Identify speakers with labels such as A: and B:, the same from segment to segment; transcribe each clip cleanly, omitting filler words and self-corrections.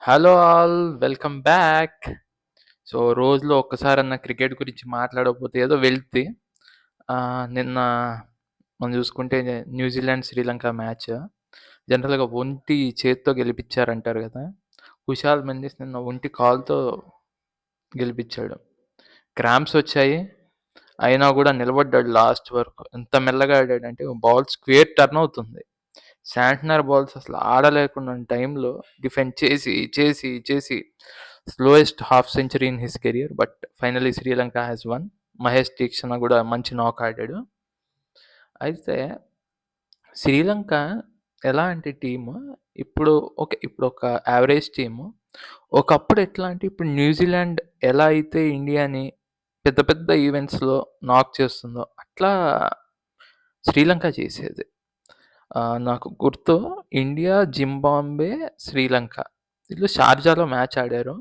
A: Hello all welcome back. So రోజులో ఒక్కసారన్నా cricket గురించి మాట్లాడకపోతే ఏదో వెళ్తే నిన్న మనం చూసుకుంటే న్యూజిలాండ్ శ్రీలంక మ్యాచ్ జనరల్గా ఒంటి చేత్తో గెలిపించారంటారు కదా. కుషాల్ మెండిస్ నిన్న ఒంటి కాల్తో గెలిపించాడు. క్రాంప్స్ వచ్చాయి, అయినా కూడా నిలబడ్డాడు లాస్ట్ వరకు. ఎంత మెల్లగా ఆడాడంటే బాల్ స్క్వేర్ టర్న్ అవుతుంది. శాంట్నర్ బాల్స్ అసలు ఆడలేకున్న టైంలో డిఫెండ్ చేసి చేసి చేసి slowest half century in his career. But finally Sri Lanka has won. Mahesh Theekshana కూడా మంచి నాక్ ఆడాడు. అయితే శ్రీలంక ఎలా అంటే టీము ఇప్పుడు ఇప్పుడు ఒక యావరేజ్ టీము. ఒకప్పుడు ఎట్లా అంటే ఇప్పుడు న్యూజిలాండ్ ఎలా అయితే ఇండియాని పెద్ద పెద్ద ఈవెంట్స్లో నాక్ చేస్తుందో అట్లా శ్రీలంక చేసేది. నాకు గుర్తు ఇండియా, జింబాబ్వే, శ్రీలంక వీళ్ళు షార్జాలో మ్యాచ్ ఆడారు.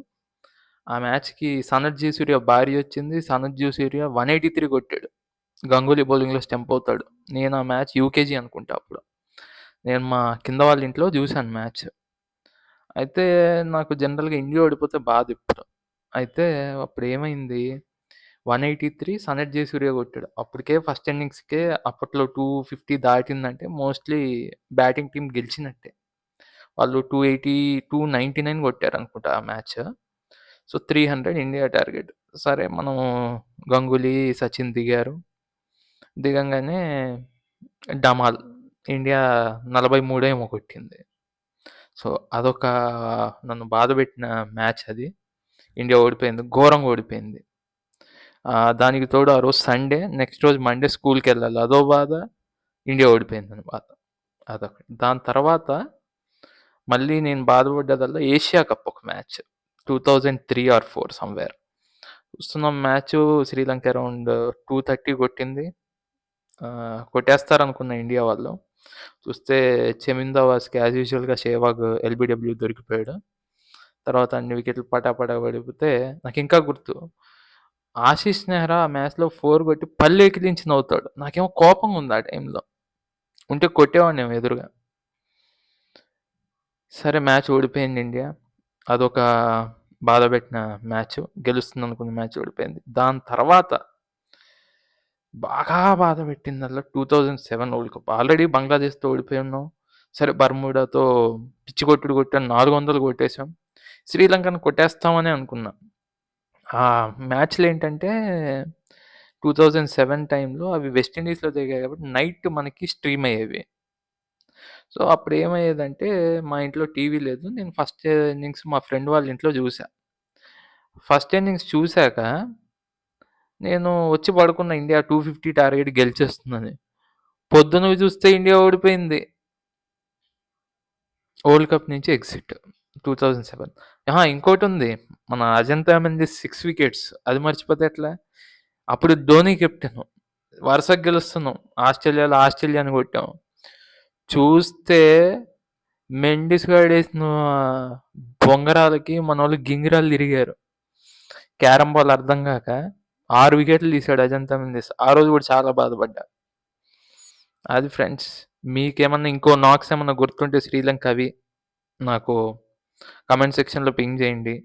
A: ఆ మ్యాచ్‌కి సనత్ జయసూర్య భార్య వచ్చింది. సనత్ జయసూర్య 183 కొట్టాడు. గంగూలీ బౌలింగ్‌లో స్టంప్ అవుతాడు. నేను ఆ మ్యాచ్ యూకేజీ అనుకుంటా అప్పుడు. నేను మా కింద వాళ్ళ ఇంట్లో చూశాను మ్యాచ్. అయితే నాకు జనరల్‌గా ఇండియా ఓడిపోతే బాధ ఇప్పుడు. అయితే అప్పుడు ఏమైంది, 183 సనత్ జయసూర్య కొట్టాడు. అప్పటికే ఫస్ట్ ఇన్నింగ్స్‌కే అప్పట్లో 250 దాటిందంటే మోస్ట్‌లీ బ్యాటింగ్ టీమ్ గెలిచినట్టే. వాళ్ళు 280, 299 కొట్టారనుకుంటా ఆ మ్యాచ్. So 300 India target. సరే మనం గంగూలీ, సచిన్ దిగారు. దిగంగానే డమాల్ ఇండియా 43 ఏమో కొట్టింది. సో అదొక నన్ను బాధపెట్టిన మ్యాచ్ అది. ఇండియా ఓడిపోయింది. ఘోరంగా ఓడిపోయింది. దానికి తోడు ఆ రోజు సండే, నెక్స్ట్ రోజు మండే స్కూల్కి వెళ్ళాలి. అదో బాధ. ఇండియా ఓడిపోయిందని బాధ. అదొకటి. దాని తర్వాత మళ్ళీ నేను బాధపడ్డదల్లా ఏషియా కప్ ఒక మ్యాచ్ 2003 ఆర్ 4 సమ్వేర్. చూస్తున్నాం మ్యాచ్. శ్రీలంక అరౌండ్ 230 కొట్టింది. కొట్టేస్తారనుకున్న ఇండియా వాళ్ళు. చూస్తే చెమిందావాస్కి యాజ్ యూజువల్గా సేవాగ్ ఎల్బిడబ్ల్యూ దొరికిపోయాడు. తర్వాత అన్ని వికెట్లు పటాపటా పడిపోతే నాకు ఇంకా గుర్తు, ఆశీష్ నెహ్రా ఆ మ్యాచ్లో 4 కొట్టి పళ్ళు ఎకిలించి నవ్వుతాడు. నాకేమో కోపంగా ఉంది ఆ టైంలో. ఉంటే కొట్టేవాడినేమో ఎదురుగా. సరే మ్యాచ్ ఓడిపోయింది ఇండియా. అదొక బాధపెట్టిన మ్యాచ్. గెలుస్తుంది అనుకున్న మ్యాచ్ ఓడిపోయింది. దాని తర్వాత బాగా బాధ పెట్టిందల్లా 2007 వరల్డ్ కప్. ఆల్రెడీ బంగ్లాదేశ్తో ఓడిపోయి ఉన్నాం. సరే బర్ముడాతో పిచ్చి కొట్టుడు కొట్టాం, 400 కొట్టేసాం. శ్రీలంకను కొట్టేస్తామని అనుకున్నా. ఆ మ్యాచ్లు ఏంటంటే 2007 టైంలో అవి వెస్టిండీస్లో జరిగాయి కాబట్టి నైట్ మనకి స్ట్రీమ్ అయ్యేవి. సో అప్పుడు ఏమయ్యేదంటే మా ఇంట్లో టీవీ లేదు. నేను ఫస్ట్ ఇన్నింగ్స్ మా ఫ్రెండ్ వాళ్ళ ఇంట్లో చూసా. ఫస్ట్ ఇన్నింగ్స్ చూశాక నేను వచ్చి పడుకున్న, ఇండియా 250 టార్గెట్ గెలిచేస్తుందని. పొద్దున చూస్తే ఇండియా ఓడిపోయింది. వరల్డ్ కప్ నుంచి ఎగ్జిట్ 2007. ఇంకోటి ఉంది, మన అజంతా మంది 6 వికెట్స్, అది మర్చిపోతే ఎట్లా. అప్పుడు ధోని కెప్టెన్. వరుసగా గెలుస్తున్నాం. ఆస్ట్రేలియాని కొట్టాం. చూస్తే మెండిస్ గాడేసిన బొంగరాలకి మనోళ్ళు గింగిరాలు తిరిగారు. క్యారం బాల్ అర్థం కాక 6 వికెట్లు తీశాడు అజంతా మెండిస్. ఆ రోజు కూడా చాలా బాధపడ్డా. అది ఫ్రెండ్స్. మీకేమన్నా ఇంకో నాక్స్ ఏమన్నా గుర్తుంటే శ్రీలంక అవి నాకు కమెంట్ సెక్షన్లో పింగ్ చేయండి.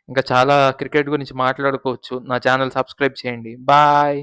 A: ఇంకా చాలా క్రికెట్ గురించి మాట్లాడుకోవచ్చు. నా ఛానల్ సబ్స్క్రైబ్ చేయండి. బాయ్.